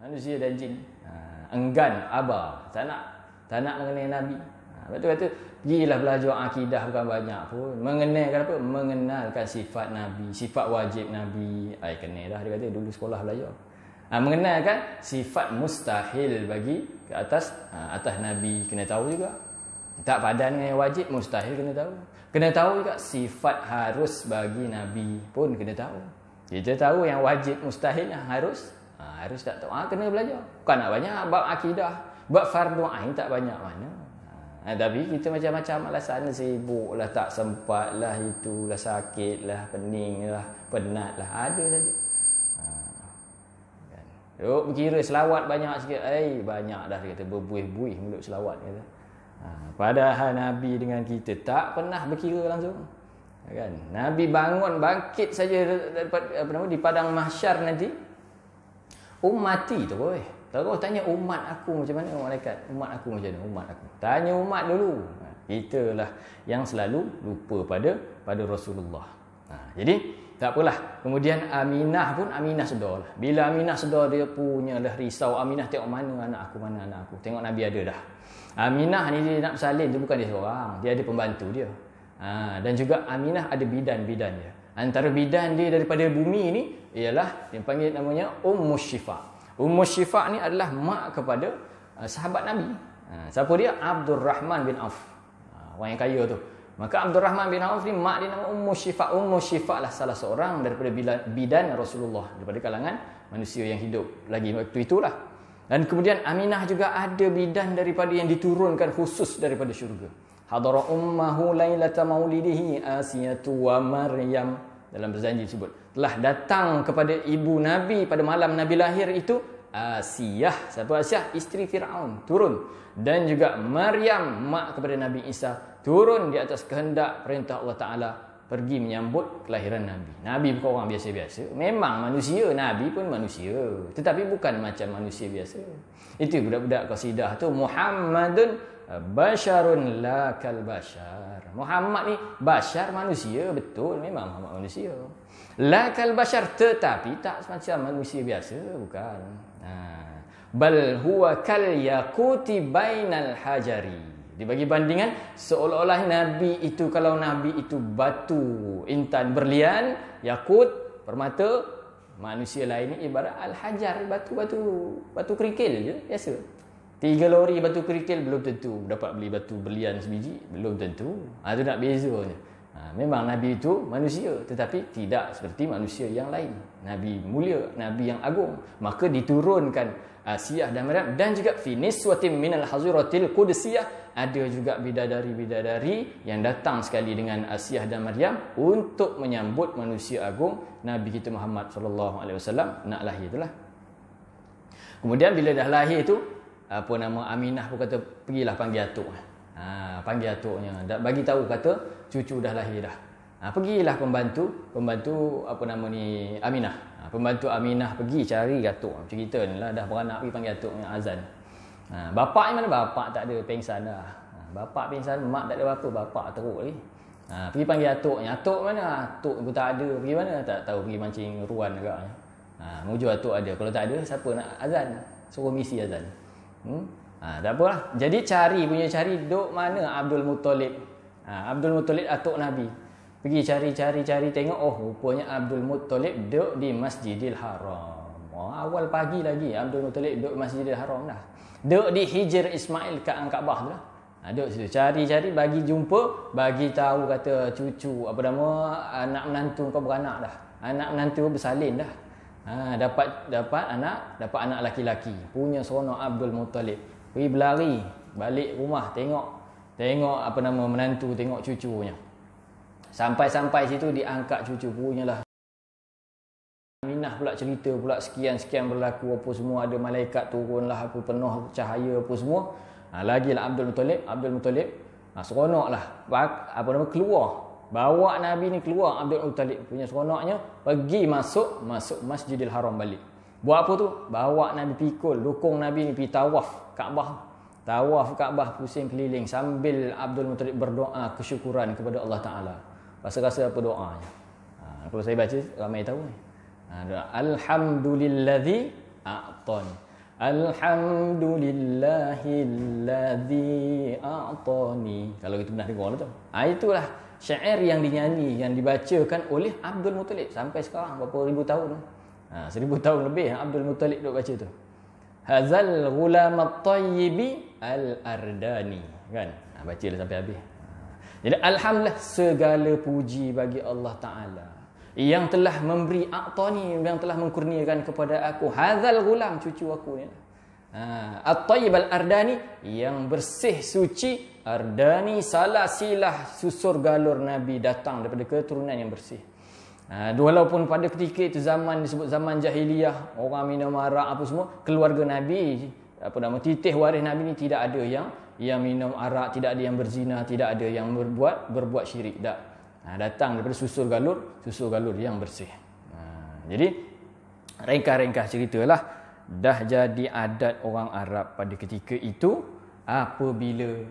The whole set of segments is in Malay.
Manusia dan jin. Enggan, aba, tak nak mengenai Nabi. Lepas tu kata, pergilah belajar akidah bukan banyak pun. Mengenalkan apa? Mengenalkan sifat Nabi, sifat wajib Nabi. Kenal dah, dia kata dulu sekolah belajar. Mengenalkan sifat mustahil bagi ke atas Nabi, kena tahu juga. Tak padan dengan yang wajib, mustahil kena tahu. Kena tahu juga sifat harus bagi Nabi pun kena tahu. Kita tahu yang wajib mustahilnya harus tak tahu. Kena belajar. Bukan nak banyak bab akidah, bab fardu ain tak banyak mana. Tapi kita macam-macam alasan, sibuk lah, tak sempat lah, itulah, sakit lah, pening lah, penat lah, ada saja. Duk berkira selawat banyak sikit. Banyak dah, dia kata, berbuih-buih mulut selawat, kata. Padahal Nabi dengan kita tak pernah berkira langsung. Kan? Nabi bangun bangkit saja di padang mahsyar nanti. Ummati tu boy. Terus tanya umat aku macam mana, malaikat. Umat aku macam mana? Umat aku. Tanya umat dulu. Italah yang selalu lupa pada Rasulullah. Jadi tak apalah. Kemudian Aminah sedar lah. Bila Aminah sedar, dia punyalah risau. Aminah tengok mana anak aku. Tengok Nabi ada dah. Aminah ni dia nak bersalin tu bukan dia seorang. Dia ada pembantu dia. Dan juga Aminah ada bidan-bidan dia. Antara bidan dia daripada bumi ni ialah dia panggil namanya Ummus Syifa. Ummus Syifa ni adalah mak kepada sahabat Nabi. Siapa dia? Abdurrahman bin Auf. Orang yang kaya tu. Maka Abdurrahman bin Auf ni mak dia nama Ummus Syifa. Ummus Syifa lah salah seorang daripada bidan Rasulullah, daripada kalangan manusia yang hidup lagi waktu itulah. Dan kemudian Aminah juga ada bidan daripada yang diturunkan khusus daripada syurga. Hadara ummahu lailata maulidihi Asiyatu wa Maryam. Dalam berjanji disebut, telah datang kepada ibu Nabi pada malam Nabi lahir itu Asiyah. Siapa Asiyah? Isteri Fir'aun, turun. Dan juga Maryam, mak kepada Nabi Isa, turun di atas kehendak perintah Allah Ta'ala, pergi menyambut kelahiran Nabi. Nabi bukan orang biasa-biasa. Memang manusia, Nabi pun manusia, tetapi bukan macam manusia biasa. Itu budak-budak qasidah tu, Muhammadun basyarun la kal basyar. Muhammad ni basyar, manusia, betul, memang Muhammad manusia. La kal basyar, tetapi tak macam manusia biasa, bukan. Bal huwa kal yaquti bainal hajari. Dibagi bandingan seolah-olah Nabi itu, kalau Nabi itu batu intan berlian, yakut, permata, manusia lain ni ibarat al-hajar, batu kerikil je biasa. 3 lori batu kerikil belum tentu dapat beli batu berlian sebiji, belum tentu. Itu nak bezanya. Memang Nabi itu manusia, tetapi tidak seperti manusia yang lain. Nabi mulia, Nabi yang agung. Maka diturunkan Asiyah dan Maryam, dan juga fi niswatin minal haziratil qudsiyah, ada juga bidadari-bidadari yang datang sekali dengan Asiyah dan Maryam untuk menyambut manusia agung Nabi kita Muhammad sallallahu alaihi wasallam nak lahir itulah. Kemudian bila dah lahir tu, apa nama, Aminah pun kata pergilah panggil atuk. Panggil atuknya, bagi tahu kata cucu dah lahir dah. Pergilah pembantu apa nama ni, Aminah. Pembantu Aminah pergi cari atuk. Macam kita ni lah, dah beranak pergi panggil atuknya, azan. Bapak ni mana? Bapak tak ada, pengsan dah. Bapak pengsan, mak tak ada apa-apa, bapak teruk lagi. Pergi panggil atuknya. Atuk mana? Atuk pun tak ada. Pergi mana? Tak tahu, pergi mancing ruan agaknya. Menuju atuk ada. Kalau tak ada, siapa nak azan? Suruh misi azan. Tak apalah. Jadi cari duk mana Abdul Muttalib. Abdul Muttalib atuk Nabi. Pergi cari tengok, rupanya Abdul Muttalib duk di Masjidil Haram. Awal pagi lagi Abdul Muttalib duk Masjidil Haram dah. Duk di Hijr Ismail kat Kaabah tu lah. Duk situ cari bagi jumpa, bagi tahu kata cucu apa nama, anak menantu kau beranak dah. Anak menantu bersalin dah. Dapat anak laki-laki. Punya seronok Abdul Muttalib. Pergi berlari balik rumah, tengok apa nama menantu, tengok cucunya. Sampai situ diangkat cucu punyalah. Aminah pula cerita pula sekian berlaku apa semua, ada malaikat turunlah, apa penuh cahaya apa semua. Lagilah Abdul Muttalib seronoklah apa nama keluar. Bawa Nabi ni keluar, Abdul Muttalib punya seronoknya pergi masuk Masjidil Haram balik. Buat apa tu? Bawa Nabi pikul, dukung Nabi ni pergi tawaf Kaabah. Tawaf Kaabah, pusing keliling sambil Abdul Muttalib berdoa kesyukuran kepada Allah Ta'ala. Rasa-rasa apa doanya? Kalau saya baca ramai tahu ni. Alhamdulillazi a'tani. Alhamdulillahilladzi a'tani. Kalau kita pernah dengar tu. Itulah syair yang dinyanyi, yang dibacakan oleh Abdul Muttalib sampai sekarang berapa ribu tahun. 1000 tahun lebih Abdul Muttalib duk baca tu. Hazal ghulam at-tayyibi al-ardani. Kan? Bacalah sampai habis. Jadi alhamdulillah, segala puji bagi Allah Taala yang telah memberi a'tani, yang telah mengkurniakan kepada aku hadzal ghulam, cucu aku ni. At-tayyib al-ardani, yang bersih suci, ardani salasilah, susur galur Nabi datang daripada keturunan yang bersih. Walaupun pada ketika itu zaman disebut zaman jahiliyah, orang minum arak apa semua, keluarga Nabi, titih waris Nabi ni tidak ada yang minum arak, tidak ada yang berzina, tidak ada yang berbuat syirik, tak. Datang daripada susur galur yang bersih. Jadi ringkas ceritalah, dah jadi adat orang Arab pada ketika itu apabila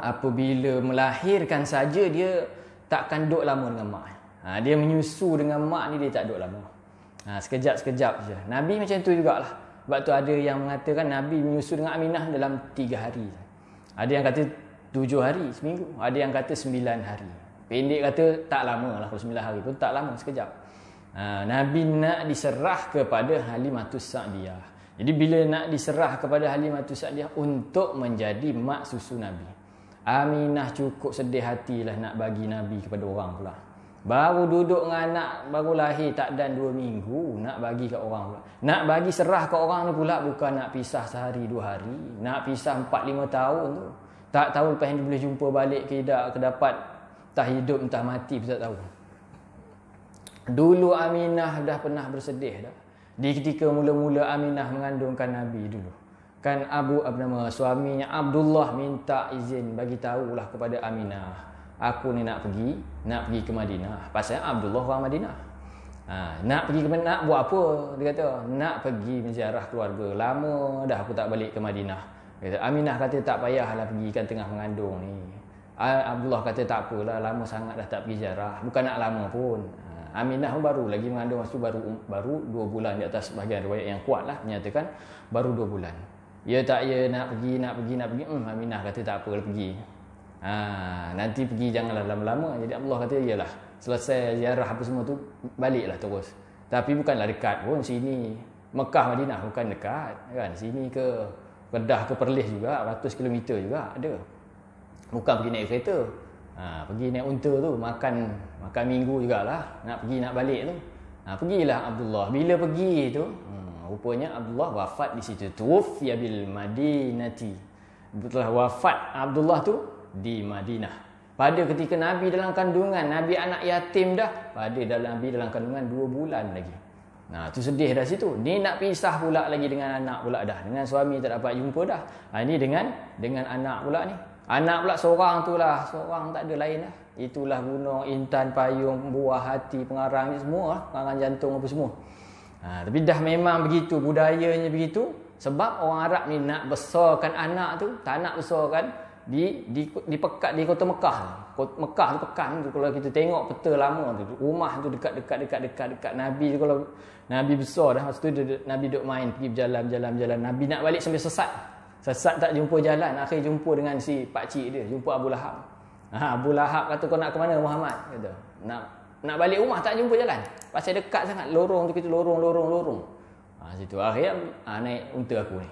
apabila melahirkan saja dia takkan duduk lama dengan mak. Dia menyusu dengan mak ni, dia tak duduk lama. Sekejap-sekejap saja. Nabi macam tu jugalah. Sebab tu ada yang mengatakan Nabi menyusu dengan Aminah dalam 3 hari. Ada yang kata 7 hari, seminggu. Ada yang kata 9 hari. Pendek kata tak lama lah, kalau 9 hari pun tak lama, sekejap. Nabi nak diserah kepada Halimatus Sa'diyah. Jadi bila nak diserah kepada Halimatus Sa'diyah untuk menjadi mak susu Nabi, Aminah cukup sedih hatilah nak bagi Nabi kepada orang pula. Baru duduk dengan anak, baru lahir tak dan 2 minggu, nak bagi kat orang pula. Nak bagi serah kat orang tu pula, bukan nak pisah sehari 2 hari, nak pisah 4-5 tahun tu. Tak tahu lepas ni boleh jumpa balik ke tidak, ke dapat entah hidup entah mati, tak tahu. Dulu Aminah dah pernah bersedih dah. Di ketika mula-mula Aminah mengandungkan Nabi dulu. Kan suaminya Abdullah minta izin, bagi tahulah kepada Aminah, aku ni nak pergi ke Madinah. Pasal Abdullah orang Madinah. Nak pergi ke Madinah, nak buat apa? Dia kata, nak pergi menziarah keluarga. Lama dah aku tak balik ke Madinah. Kata, Aminah kata tak payahlah pergi, kan tengah mengandung ni. Abdullah kata tak apalah, lama sangat dah tak pergi ziarah. Bukan nak lama pun. Aminah baru lagi mengandung, masa tu baru 2 bulan. Di atas bahagian riwayat yang kuat lah menyatakan baru 2 bulan. Nak pergi. Aminah kata tak apalah pergi. Nanti pergi janganlah lama-lama. Jadi Allah kata iyalah, selesai ziarah apa semua tu baliklah terus. Tapi bukanlah dekat pun sini. Mekah Madinah bukan dekat kan. Sini ke Kedah ke Perlis juga, ratus kilometer juga ada. Bukan pergi naik kereta. Pergi naik unta tu, makan minggu jugalah. Nak pergi nak balik tu. Pergilah Abdullah. Bila pergi tu, rupanya Abdullah wafat di situ. Tuwfiya bil Madinati. Setelah wafat Abdullah tu di Madinah. Pada ketika Nabi dalam kandungan, Nabi anak yatim dah. Nabi dalam kandungan 2 bulan lagi. Tu sedih dah situ. Ni nak pisah pula lagi dengan anak pula dah. Dengan suami tak dapat jumpa dah. Ini dengan anak pula ni. Anak pula seorang tu lah. Seorang tak ada lain lah. Itulah gunung, intan, payung, buah hati, pengarang ni semua lah. Pengarang jantung apa semua. Tapi dah memang begitu. Budayanya begitu. Sebab orang Arab ni nak besarkan anak tu. Tak nak besarkan di pekat di kota Mekah. Mekah tu pekan tu, kalau kita tengok peta lama tu, rumah tu dekat Nabi tu. Kalau Nabi besar dah, masa tu Nabi duk main, pergi berjalan. Nabi nak balik sampai sesat tak jumpa jalan. Akhir jumpa dengan si pakcik dia, jumpa Abu Lahab. Abu Lahab kata, kau nak ke mana Muhammad? Kata, nak balik rumah tak jumpa jalan. Pasal dekat sangat, lorong tu kita lorong. Situ akhir naik unta aku ni.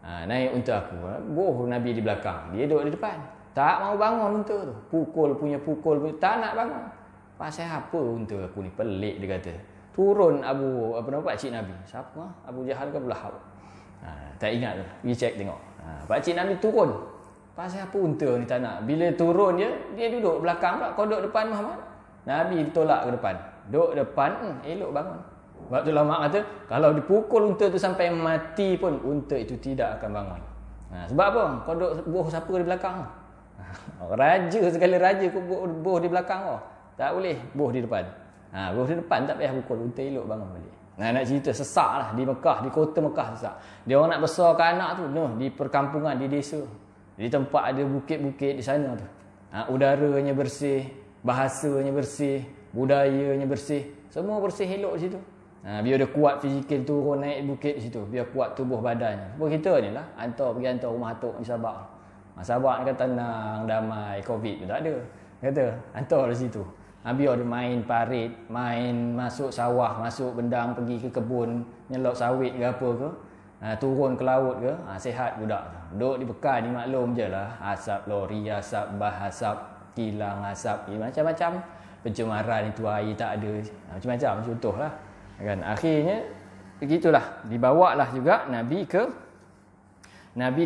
Naik unta aku. Boh Nabi di belakang, dia duduk di depan. Tak mau bangun unta tu. Pukul, tak nak bangun. Pasal apa unta aku ni? Pelik dia kata. Turun pakcik Nabi. Siapa? Abu Jahal ke Abu Lahab? Tak ingat tu. Pergi cek tengok. Pakcik Nabi turun. Pasal apa unta ni tak nak? Bila turun dia duduk belakang pula. Kau duduk depan Muhammad? Nabi ditolak ke depan. Duduk depan, elok bangun. Sebab tu lama kata, kalau dipukul unta tu sampai mati pun, unta itu tidak akan bangun. Sebab apa? Kau duduk boh siapa di belakang? Raja, segala raja kau boh di belakang kau. Tak boleh boh di depan. Boh di depan tak payah pukul, unta elok bangun balik. Nak cerita sesak lah di Mekah, di kota Mekah sesak. Dia orang nak besarkan anak tu, di perkampungan, di desa. Di tempat ada bukit-bukit di sana tu. Udaranya bersih, bahasanya bersih, budayanya bersih. Semua bersih elok di situ. Biar dia kuat fizikal, turun naik bukit situ, biar kuat tubuh badannya. Sebab kita ni lah pergi rumah atuk di Sabah. Sabah ni kata tenang, damai, Covid pun tak ada. Kata hantar di situ. Biar dia main parit, main masuk sawah, masuk bendang, pergi ke kebun, nyelok sawit ke apa ke. Turun ke laut ke, sihat budak. Duduk di Bekal ni maklum je lah. Asap lori, asap bah, asap kilang, asap macam-macam. Pencemaran itu air tak ada. Macam-macam contohlah. Kan akhirnya begitulah, dibawalah juga Nabi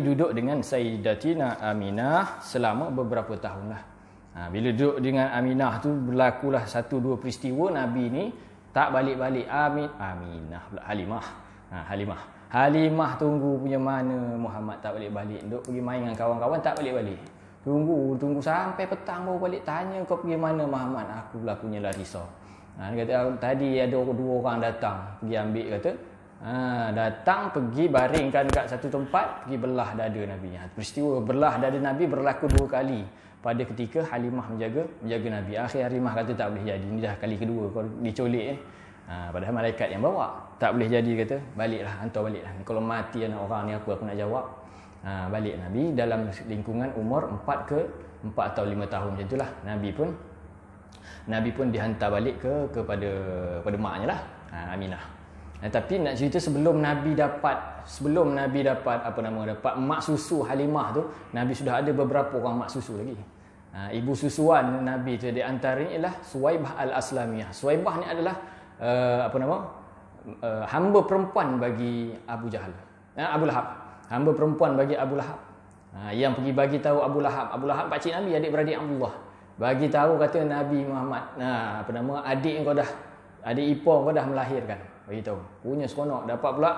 duduk dengan Sayyidatina Aminah selama beberapa tahun lah. Bila duduk dengan Aminah tu berlakulah 1-2 peristiwa. Nabi ni tak balik-balik. Halimah tunggu punya mana Muhammad tak balik-balik. Duduk pergi main dengan kawan-kawan tak balik-balik. Tunggu sampai petang baru balik. Tanya kau pergi mana Muhammad? Aku pula punyalah risau. Dia kata tadi ada 2 orang datang pergi ambil, kata datang pergi baringkan kat satu tempat, pergi belah dada Nabi. Peristiwa belah dada Nabi berlaku 2 kali pada ketika Halimah menjaga Nabi. Akhir Halimah kata tak boleh jadi, ini dah kali kedua kau diculik padahal malaikat yang bawa. Tak boleh jadi, kata baliklah, hantar baliklah. Kalau mati anak orang ni apa aku nak jawab. Balik Nabi dalam lingkungan umur 4 atau 5 tahun macam itulah. Nabi pun dihantar balik kepada maknya lah, Aminah. Tapi nak cerita sebelum Nabi dapat dapat mak susu Halimah tu, Nabi sudah ada beberapa orang mak susu lagi. Ibu susuan Nabi tu di antaranya ialah Suwaibah al-Aslamiyah. Suwaibah ni adalah hamba perempuan bagi Abu Lahab. Hamba perempuan bagi Abu Lahab. Yang pergi bagi tahu Abu Lahab pakcik Nabi, adik-beradik Abdullah. Bagi tahu kata Nabi Muhammad, adik ipar kau dah melahirkan. Bagi tahu. Punya seronok, dapat pula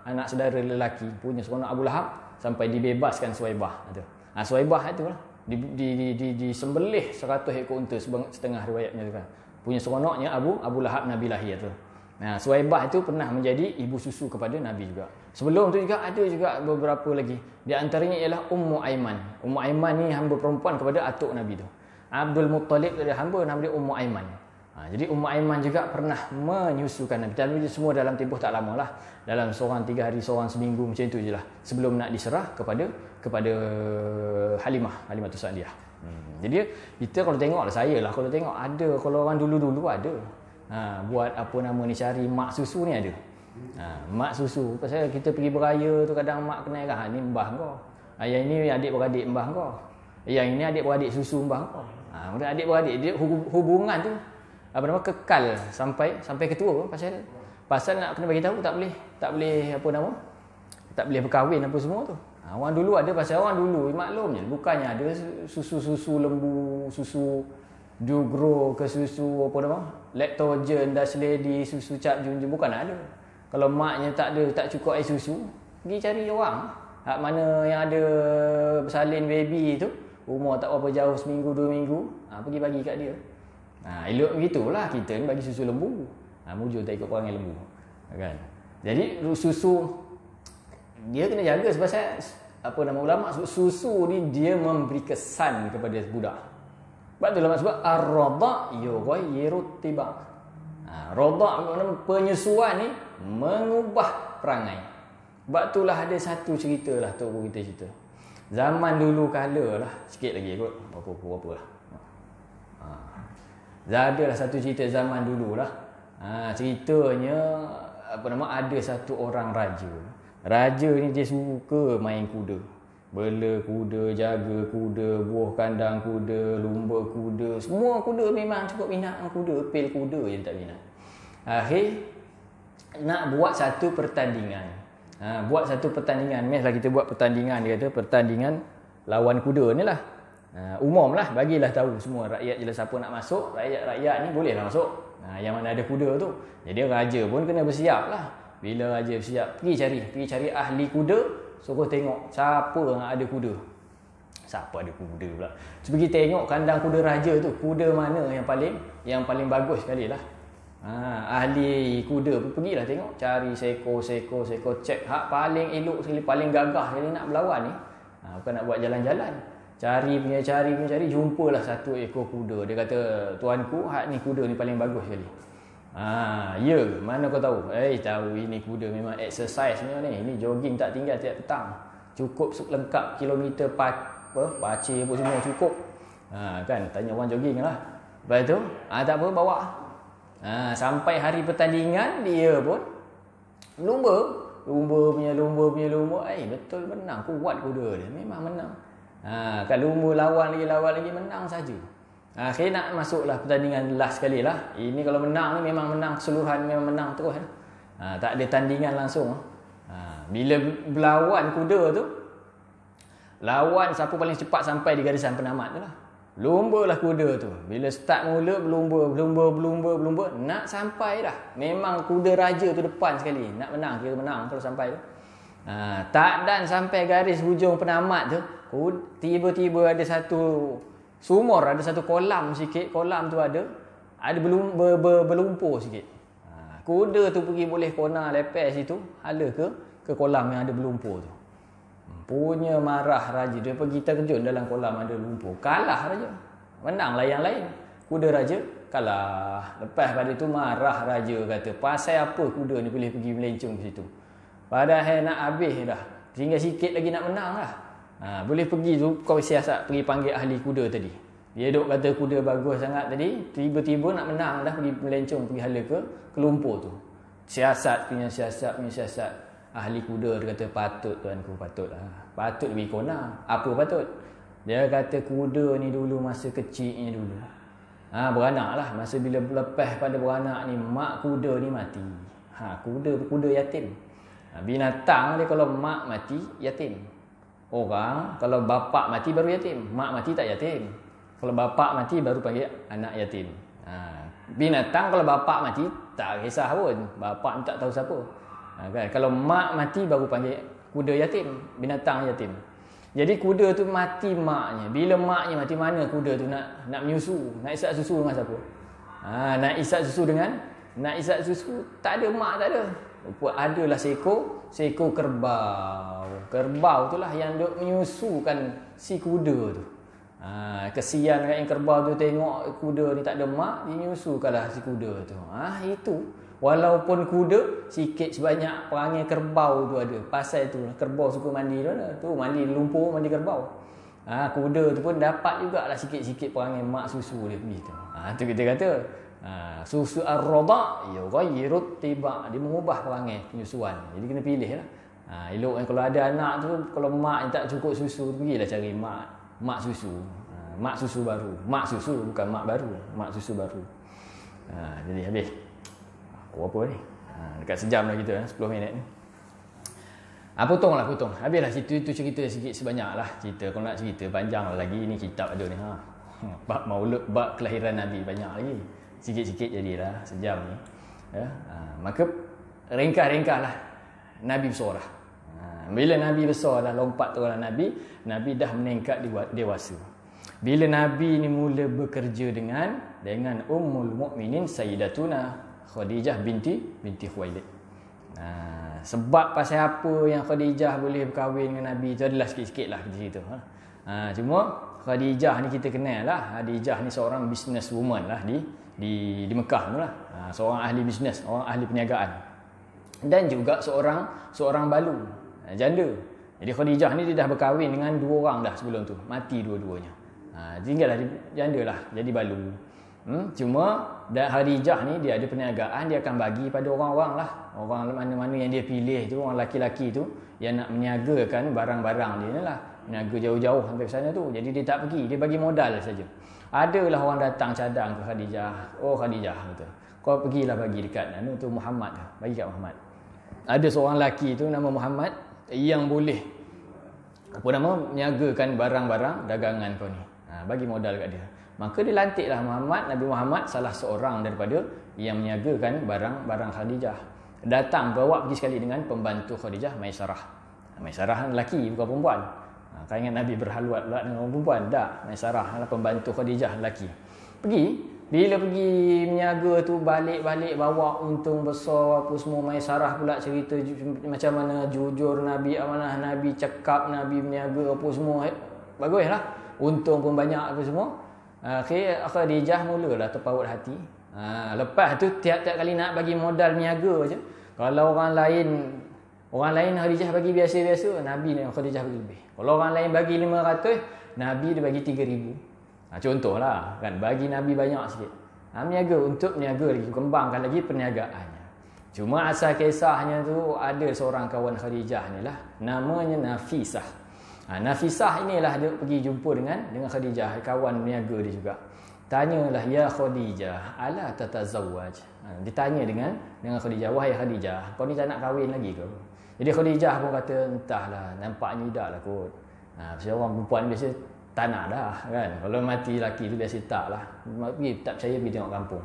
anak saudara lelaki. Punya seronok Abu Lahab sampai dibebaskan Suwaibah tu. Suwaibah itulah disembelih 100 ekor unta setengah riwayatnya tu kan. Punya seronoknya Abu Lahab Nabi lahir tu. Suwaibah itu pernah menjadi ibu susu kepada Nabi juga. Sebelum tu juga ada juga beberapa lagi. Di antaranya ialah Ummu Aiman. Ummu Aiman ni hamba perempuan kepada atuk Nabi tu. Abdul Muttalib ada hamba nama dia Ummu Aiman. Jadi Ummu Aiman juga pernah menyusukan Nabi. Tapi semua dalam tempoh tak lama lah. Dalam seorang 3 hari, seorang seminggu macam itu je lah. Sebelum nak diserah kepada Halimah tu Sa'diyah. Jadi kita kalau tengok lah, saya lah kalau tengok ada, kalau orang dulu ada. Buat cari mak susu ni ada. Mak susu. Pasal kita pergi beraya tu kadang mak kenal kan, ni mbah kau. Yang ini adik-beradik mbah kau. Yang ini adik-beradik susu mbah kau. Kemudian adik-beradik dia hubungan tu kekal sampai ketua. Pasal nak kena bagi tahu tak boleh tak boleh berkahwin apa semua tu. Orang dulu ada, pasal orang dulu maklum je, bukannya ada susu lembu, susu jugro ke susu Lactogen, Dutch Lady, susu Cap Junjun, bukan ada. Kalau maknya tak cukup air susu, pergi cari orang hak mana yang ada bersalin baby tu, umur tak berapa jauh, seminggu 2 minggu, pergi bagi kat dia. Elok begitulah kita ni bagi susu lembu. Mujur tak ikut perangai lembu. Kan? Jadi susu dia kena jaga sebab ulama susu ni dia memberi kesan kepada budak. Sebab tu ulama sebab ar-radha yughayyiru tiba. Radha maknanya penyusuan ni mengubah perangai. Sebab itulah ada satu cerita lah tok guru kita cerita. Zaman dulu kala lah, sikit lagi kot, berapa lah. Adalah satu cerita zaman dulu lah. Ceritanya ada satu orang raja. Raja ni dia suka main kuda. Bela kuda, jaga kuda, buah kandang kuda, lumba kuda. Semua kuda memang cukup minat dengan kuda. Pel kuda je tak minat. Akhir nak buat satu pertandingan. Meslah kita buat pertandingan, dia kata pertandingan lawan kuda ni lah. Umum lah, bagilah tahu semua rakyat jelas siapa nak masuk. Rakyat ni bolehlah masuk. Yang mana ada kuda tu. Jadi raja pun kena bersiap lah. Bila raja bersiap, pergi cari ahli kuda, suruh tengok siapa yang ada kuda. Siapa ada kuda pula. Pergi tengok kandang kuda raja tu, kuda mana yang paling bagus sekali lah. Ahli kuda pun pergilah tengok, cari seko, cek hak paling elok sekali, paling gagah sekali nak berlawan ni. Bukan nak buat jalan-jalan. Cari, jumpalah satu ekor kuda. Dia kata, tuanku, hak ni kuda ni paling bagus sekali. Ya, mana kau tahu? Tahu ini kuda memang exercise ni. Ini jogging tak tinggal tiap petang. Cukup lengkap kilometer pacir apa semua cukup. Kan tanya orang jogging lah. Lepas tu, tak apa bawa. Sampai hari pertandingan dia pun lumba punya lumba. Betul menang, kuat kuda dia. Memang menang. Kan lumba lawan lagi menang saja. Akhir nak masuklah pertandingan last sekali lah. Ini kalau menang ni memang menang keseluruhan, memang menang terus. Tak ada tandingan langsung. Bila berlawan kuda tu, lawan siapa paling cepat sampai di garisan penamat tu lah. Lumba lah kuda tu. Bila start mula berlumba, nak sampai dah. Memang kuda raja tu depan sekali. Nak menang, kira menang kalau sampai tu. Tak dan sampai garis hujung penamat tu, tiba-tiba ada satu sumur, ada satu kolam sikit. Kolam tu ada berlumpur sikit. Kuda tu pergi boleh kona lepes situ, hala ke kolam yang ada berlumpur tu. Punya marah raja. Dia pergi terjun dalam kolam ada lumpur. Kalah raja. Menanglah yang lain. Kuda raja kalah. Lepas pada itu marah raja, kata pasal apa kuda ni boleh pergi melencong ke situ. Padahal nak habis dah. Tinggal sikit lagi nak menang lah. Boleh pergi tu kau siasat pergi panggil ahli kuda tadi. Dia duk kata kuda bagus sangat tadi. Tiba-tiba nak menang dah, pergi melencong, pergi hala ke lumpur tu. Siasat. Ahli kuda dia kata patut tuanku, patut lah. Patut pergi kona. Apa patut? Dia kata kuda ni dulu masa kecilnya dulu. Beranak lah. Masa bila lepas pada beranak ni, mak kuda ni mati. Kuda yatim. Binatang dia kalau mak mati, yatim. Orang kalau bapak mati baru yatim. Mak mati tak yatim. Kalau bapak mati baru panggil anak yatim. Binatang kalau bapak mati tak kisah pun. Bapak ni tak tahu siapa. Kan? Kalau mak mati baru panggil kuda yatim, binatang yatim. Jadi kuda tu mati maknya. Bila maknya mati, mana kuda tu nak menyusu, nak isap susu dengan siapa? Nak isap susu tak ada mak, tak ada. Adalah seekor kerbau. Kerbau itulah yang duk menyusukan si kuda tu. Kesian kan yang kerbau tu tengok kuda ni tak ada mak, dia menyusukanlah si kuda tu. Itu. Walaupun kuda sikit sebanyak perangai kerbau tu ada. Pasal tu kerbau suka mandi tu lah. Tu mandi lumpur, mandi kerbau. Kuda tu pun dapat jugalah sikit-sikit perangai mak susu dia pergi tu. Tu kita kata susu ar-radha yughayyiru tiba, dia mengubah perangai penyusuan. Jadi kena pilih lah. Elok kalau ada anak tu, kalau mak yang tak cukup susu, pergilah cari mak susu. Mak susu baru. Mak susu bukan mak baru, mak susu baru. Jadi habis. Apa ni? Dekat sejam dah kita, 10 minit ni. Potong. Habislah situ, itu cerita sikit sebanyak lah. Cerita, kalau nak cerita panjang lagi, ni kitab ada ni. Bab maulud, bab kelahiran Nabi banyak lagi. Sikit-sikit jadilah sejam ni. Maka ringkas lah. Nabi besar lah. Bila Nabi besar dah, lompat turun Nabi dah meningkat dewasa. Bila Nabi ni mula bekerja dengan Ummul Mukminin Sayyidatuna Khadijah binti Khuwailid. Sebab pasal apa yang Khadijah boleh berkahwin dengan Nabi tu adalah sikit-sikit lah kita cerita. Cuma Khadijah ni kita kenal lah. Khadijah ni seorang business woman lah di Mekah tu lah. Seorang ahli bisnes, orang ahli perniagaan. Dan juga seorang balu, janda. Jadi Khadijah ni dia dah berkahwin dengan 2 orang dah sebelum tu. Mati dua-duanya. Tinggallah janda lah, jadi balu. Cuma Khadijah ni dia ada perniagaan, dia akan bagi pada orang-orang lah. Orang mana-mana yang dia pilih tu, orang laki-laki tu yang nak meniagakan barang-barang dia ni lah. Meniaga jauh-jauh sampai ke sana tu. Jadi dia tak pergi, dia bagi modal saja. Adalah orang datang cadang ke Khadijah. Oh Khadijah kata, kau pergilah bagi dekat tu Muhammad, bagi kat Muhammad. Ada seorang lelaki tu nama Muhammad yang boleh meniagakan barang-barang dagangan kau ni. Bagi modal kat dia. Maka dilantiklah Nabi Muhammad salah seorang daripada yang meniagakan barang-barang Khadijah. Datang bawa pergi sekali dengan pembantu Khadijah, Maisarah. Maisarah lelaki bukan perempuan. Kau ingat Nabi berhaluat pula dengan orang perempuan? Tak. Maisarah adalah pembantu Khadijah lelaki. Bila pergi meniaga tu, balik-balik bawa untung besar apa semua. Maisarah pula cerita macam mana jujur Nabi, amanah Nabi, cakap Nabi meniaga apa semua. Baguslah. Untung pun banyak apa semua. Khadijah mulalah terpaut hati. Lepas tu tiap-tiap kali nak bagi modal niaga je. Kalau orang lain Khadijah bagi biasa-biasa, Nabi dan Khadijah bagi lebih. Kalau orang lain bagi 500, Nabi dia bagi 3,000. Contohlah kan, bagi Nabi banyak sikit. Niaga untuk niaga lagi, kembangkan lagi perniagaannya. Cuma asal kisahnya tu ada seorang kawan Khadijah ni lah, namanya Nafisah. Nafisah inilah dia pergi jumpa dengan Khadijah, kawan niaga dia juga. Tanyalah, ya Khadijah, ala tatazawwaj. Ditanya dengan Khadijah, wahai Khadijah, kau ni tak nak kahwin lagi ke? Jadi Khadijah pun kata, entahlah, nampaknya dah lah kot. Pasal orang perempuan biasa tak nak dah kan. Kalau mati lelaki tu biasa tak lah. Tak percaya pergi tengok kampung.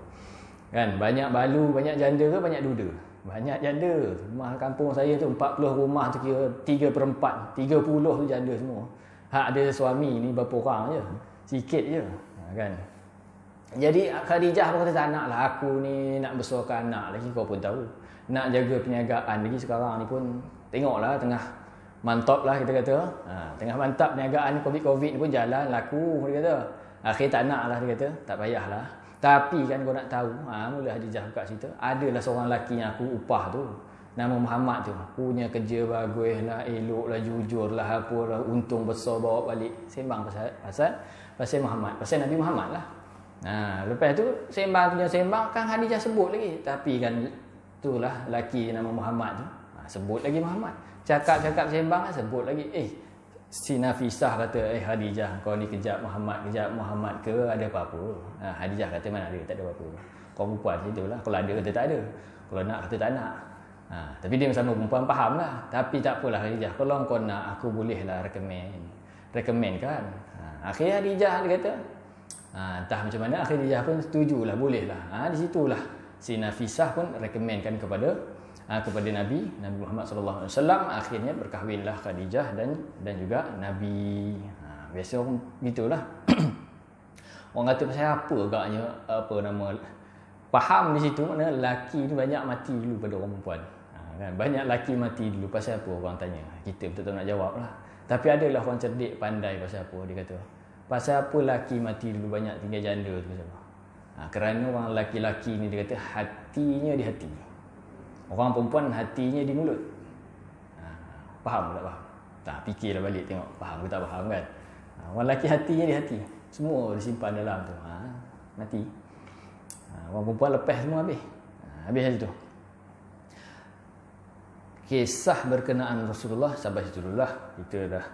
Kan, banyak balu, banyak janda ke banyak duda? Banyak janda. Rumah kampung saya tu 40 rumah tu kira 3/4, 30 tu janda semua. Hak ada suami ni berapa orang je. Sikit je. Kan. Jadi Khadijah pun kata, tak nak lah, aku ni nak besarkan anak lagi, kau pun tahu. Nak jaga perniagaan lagi sekarang ni pun, tengoklah tengah mantap lah kita kata. Tengah mantap perniagaan ni, Covid ni pun jalan, laku dia kata. Akhir tak nak lah dia kata, tak payahlah. Tapi kan kau nak tahu, mula Khadijah buka cerita, adalah seorang lelaki yang aku upah tu, nama Muhammad tu, punya kerja bagus lah, elok lah, jujur lah, apa lah, untung besar bawa balik. Sembang pasal Muhammad, pasal Nabi Muhammad lah. Lepas tu sembang kan Khadijah sebut lagi, tapi kan itulah lelaki nama Muhammad tu, sebut lagi Muhammad. Cakap-cakap sembang sebut lagi, si Nafisah kata, Khadijah, kau ni kejap Muhammad ke, ada apa-apa? Khadijah kata, mana ada, tak ada apa-apa. Kau perempuan itulah, kalau ada kata tak ada, kalau nak kata tak nak. Tapi dia sama perempuan faham lah. Tapi tak apalah Khadijah, kalau kau nak, aku bolehlah recommend kan. Akhirnya Khadijah dia kata, entah macam mana, Khadijah pun setujulah, bolehlah. Di situlah si Nafisah pun recommendkan kepada Nabi Muhammad sallallahu alaihi wasallam. Akhirnya berkahwinlah Khadijah dan juga Nabi. Biasa orang gitulah. Orang kata pasal apa agaknya, apa nama, faham di situ mana lelaki ni banyak mati dulu pada orang perempuan. Kan, banyak lelaki mati dulu, pasal apa orang tanya. Kita betul-betul nak jawab lah. Tapi adalah orang cerdik pandai pasal apa, dia kata. Pasal apa lelaki mati dulu banyak tinggal janda tu pasal apa? Kerana orang lelaki-lelaki ni dia kata hatinya di hati. Orang perempuan hatinya di mulut. Faham tak faham? Tak, fikirlah balik tengok faham ke tak faham kan. Orang lelaki hatinya di hati. Semua disimpan dalam tu. Mati. Orang perempuan lepas semua habis. Habis macam tu. Kisah berkenaan Rasulullah sampai situ dulu lah. Kita dah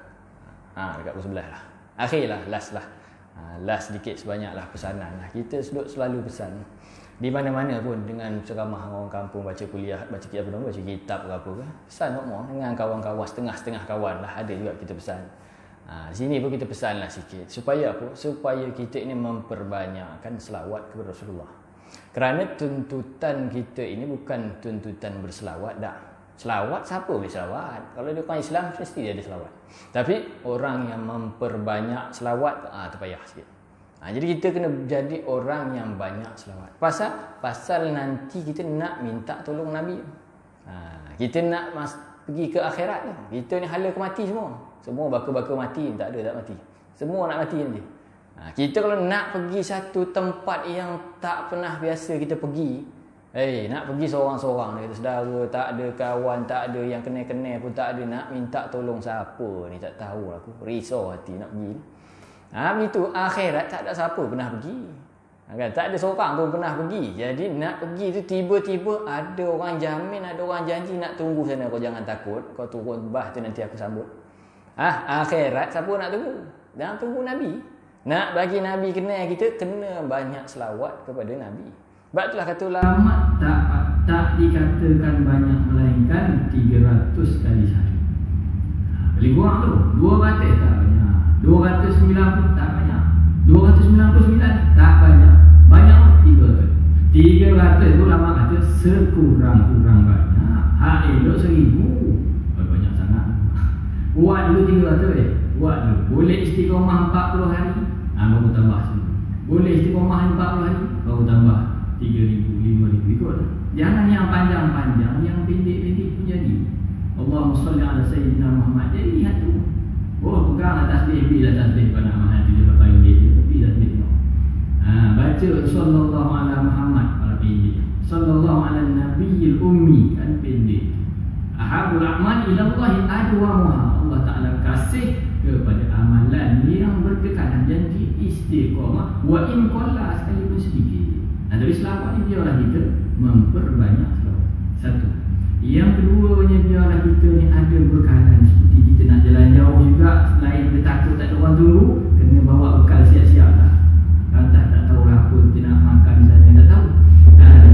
dekat pukul 11 lah. Akhirlah, last lah. Last sedikit sebanyak lah pesanan lah. Kita selalu pesan di mana-mana pun dengan ceramah orang kampung, baca kuliah, baca kitab ke apa ke, pesan dengan kawan-kawan, setengah-setengah kawan lah, ada juga kita pesan. Sini pun kita pesan lah sikit. Supaya apa? Supaya kita ini memperbanyakkan selawat kepada Rasulullah. Kerana tuntutan kita ini bukan tuntutan berselawat dah. Selawat, siapa boleh selawat? Kalau dia orang Islam, mesti dia ada selawat. Tapi orang yang memperbanyak selawat, terpayah sikit. Jadi kita kena jadi orang yang banyak selawat. Pasal nanti kita nak minta tolong Nabi. Kita nak pergi ke akhirat ni. Kita ni hala ke mati semua. Semua baka-baka mati, tak ada tak mati. Semua nak mati nanti. Kita kalau nak pergi satu tempat yang tak pernah biasa kita pergi, nak pergi seorang-seorang, dia kata saudara, tak ada kawan, tak ada yang kenal-kenal pun tak ada, nak minta tolong siapa ni, tak tahu aku, risau hati nak pergi. Begitu akhirat tak ada siapa pernah pergi. Kan, tak ada seorang pun pernah pergi. Jadi nak pergi tu tiba-tiba ada orang jamin, ada orang janji nak tunggu sana, kau jangan takut, kau turun bah tu nanti aku sambut. Akhirat siapa nak tunggu? Jangan tunggu Nabi. Nak bagi Nabi kenal kita, kena banyak selawat kepada Nabi. Sebab itulah kata ulama, tak dikatakan banyak melainkan 300 kali sehari. Paling kurang tu 200 tak banyak, 290 tak banyak, 299 tak banyak. Banyak 300 tu ulama kata sekurang-kurang banyak. Hak elok 1000 banyak sangat. Buat dulu 300 buat dulu. Boleh istiqamah 40 hari, baru tambah 1000. Boleh istiqamah 40 hari, baru tambah 3,000, 5,000 ikut. Jangan yang panjang-panjang, yang pendek-pendek pun jadi. Allahumma salli ala sayyidina Muhammad. Jadi lihat tu. Pegang tasbih, bila tasbih kau nak mahal 7-8 ringgit, bila tasbih tengok. Baca baca sallallahu ala Muhammad pada pendek, sallallahu ala nabiyil ummi kan pendek. Ahabul a'mal ila Allah adwamuha. Allah Taala kasih kepada amalan yang berkekalan dan istiqamah wa in qalla sekalipun sedikit. Tapi selawat ni biarlah kita memperbanyak selawat. Satu. Yang keduanya biarlah kita ni ada bekalan seperti kita nak jalan jauh juga, selain kita takut tak ada orang tunggu, kena bawa bekal siap-siap lah. Kata tak tahu lah apa kita nak makan sana, tak tahu.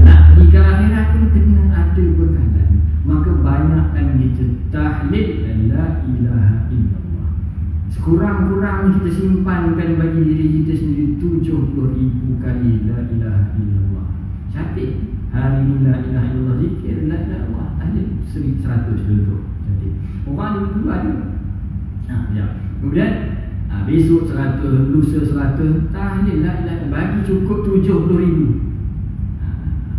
Nak pergi ke akhirat pun kena ada bekalan. Maka banyakkan kita tahlil la ilaha illallah. Sekurang-kurangnya kita simpankan bagi diri kita sendiri 70,000 kali la ilaha illallah. Cantik. Hari ini la ilaha illallah, zikir la ilaha illallah, tahlil 100 contoh. Cantik. Orang dulu ada. Ya. Kemudian besok 100, lusa 100, tahlil la ilaha illallah, bagi cukup 70,000.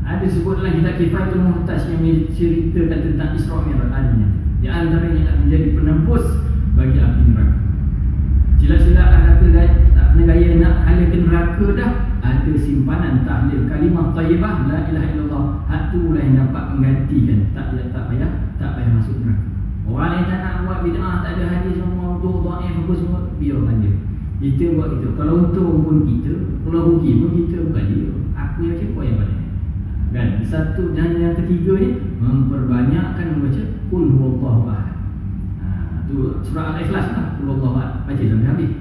Ada sebut dalam kitab Kifayatul Muhtaj yang menceritakan tentang Isra Mi'raj adanya. Di antaranya adalah menjadi penembus bagi api neraka. Sila-sila kata tak kena gaya nak hala ke neraka dah, ada simpanan tahlil kalimah thayyibah la ilaha illallah. Hak tu lah yang dapat menggantikan, tak payah masuk neraka. Orang yang tak nak buat bid'ah, tak ada hadis semua untuk dhaif apa semua, biarkan dia. Kita buat itu. Kalau untung pun kita, kalau rugi pun kita, bukan dia. Aku yang cakap yang mana? Kan? Satu dan yang ketiga ni memperbanyakkan membaca qul huwallahu ahad. Tu surah Al-Ikhlas lah, qul huwallahu ahad, baca sampai habis.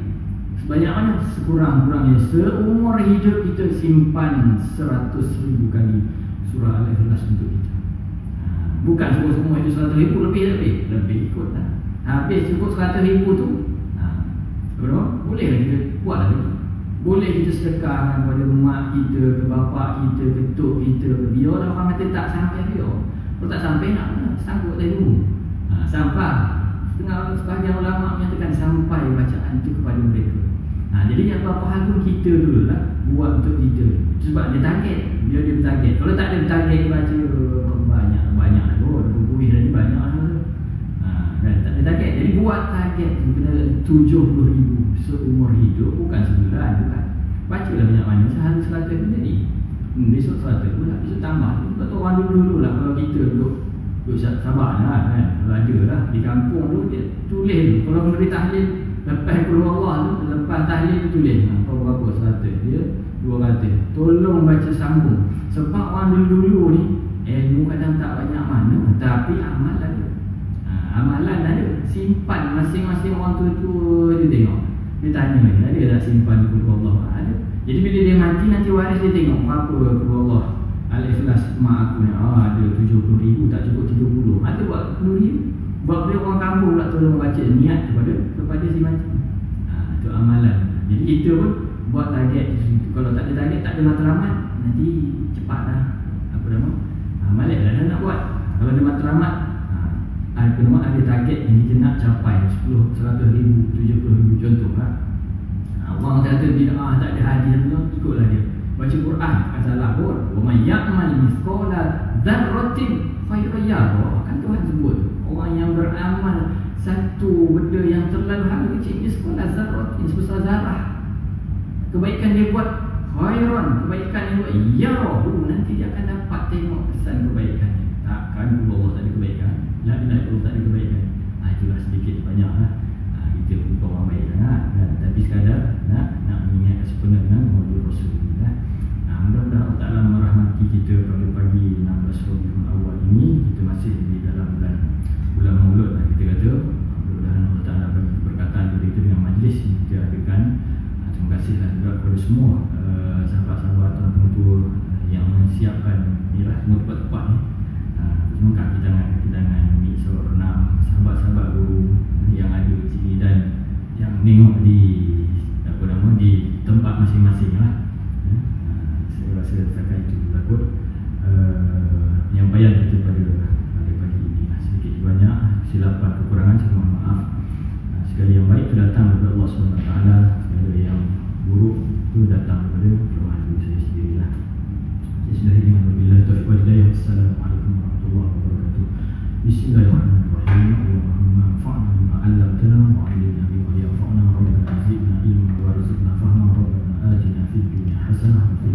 Sebanyak mana? Sekurang-kurangnya seumur hidup kita simpan 100,000 kali surah Al-Ikhlas untuk kita. Bukan semua itu 100,000 lebih ikut lah. Habis cukup 100,000 tu, boleh lah kita buat lagi. Boleh kita sedekahkan kepada mak kita, ke bapa kita, ke tok kita, ke biar lah orang kata tak sampai biar. Kalau tak sampai nak mana? Sanggup dari dulu. Sampai setengah sebahagian ulama menyatakan sampai bacaan itu kepada mereka. Jadi yang apa-apa hal pun kita dulu lah buat untuk kita. Sebab dia target, dia bertarget. Kalau tak ada target dia baca banyak lah kot, berbuih lagi banyak lah tu. Kan tak ada target. Jadi buat target tu kena 70,000 seumur hidup, bukan sebulan, bukan. Bacalah banyak mana, sehari 100 pun jadi. Besok 100 pun lah, besok tambah. Sebab tu orang dulu lah, kalau kita duduk sabar lah kan. Kalau ada lah di kampung tu, dia tulis tu. Kalau memberi tahlil lepas keluar Allah tu, lepas tahlil tu tulis kau berapa 100, dia 200. Tolong baca sambung. Sebab orang dulu-dulu ni ilmu kadang tak banyak mana, tapi amalan ada. Amalan ada. Simpan masing-masing orang tua-tua dia tengok. Dia tanya ada tak simpan keluar Allah? Ada. Jadi bila dia mati nanti waris dia tengok berapa keluar Allah. Al-Ikhlas mak aku ni ada 70,000, tak cukup 30. Ada buat 10,000. Buat dia orang kampung pula tolong baca niat kepada si mati. Itu amalan. Jadi kita pun buat target. Kalau tak ada target, tak ada matlamat, nanti cepatlah apa nama? Malik lah nak buat. Kalau ada matlamat, ada target yang kita nak capai 10, 100,000, 70,000 contoh lah. Orang kata bid'ah tak ada hadis tu, ikutlah dia. Baca Quran, tak salah pun. Wa may ya'mal mithqala dzarratin khairan yarah. Kan Tuhan sebut orang yang beramal satu benda yang terlalu hal kecil, mithqala dzarratin, sebesar zarah, kebaikan dia buat, khairan, kebaikan dia buat, yarah, nanti dia akan dapat tengok kesan kebaikan. Takkan Allah tak ada kebaikan, la ilaha illallah tak ada kebaikan. Itulah sedikit banyak lah. Kita bukan orang baik sangat, tapi sekadar nak mengingat sepenuhnya Muhammad Rasulullah. Mudah-mudahan Allah Ta'ala merahmati kita pada pagi 16 Rabiul Awal ini. Kita masih di dalam bulan Maulud lah kita kata. Mudah-mudahan Allah Ta'ala bagi keberkatan dari kita dengan majlis yang kita adakan. Terima kasihlah juga kepada semua sahabat-sahabat dan penonton yang menyiapkan inilah semua tempat-tempat ni. Semua kaki tangan Umi Sor 6 sahabat-sahabat guru yang ada di sini dan yang menengok di di tempat masing-masing lah. Saya rasa setakat itu juga kot penyampaian kita pada pagi ini. Sedikit banyak silapan kekurangan, saya mohon maaf. Segala yang baik itu datang daripada Allah SWT, segala yang buruk itu datang daripada kelemahan diri saya sendirilah. Saya sudah ini alhamdulillah taufiq wal hidayah. Assalamualaikum warahmatullahi wabarakatuh. Bismillahirrahmanirrahim. Allahumma anfa'na bima 'allamtana wa 'allimna bima yanfa'una. Rabbana zidna ilman warzuqna fahma. Rabbana atina fid dunya hasanah wa fil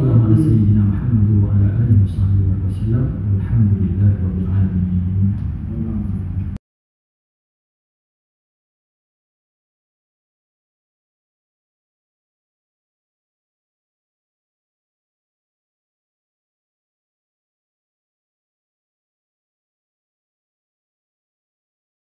Sallallahu alaihi sayyidina Muhammad wa ala alihi wasallam. Alhamdulillahirabbil alamin.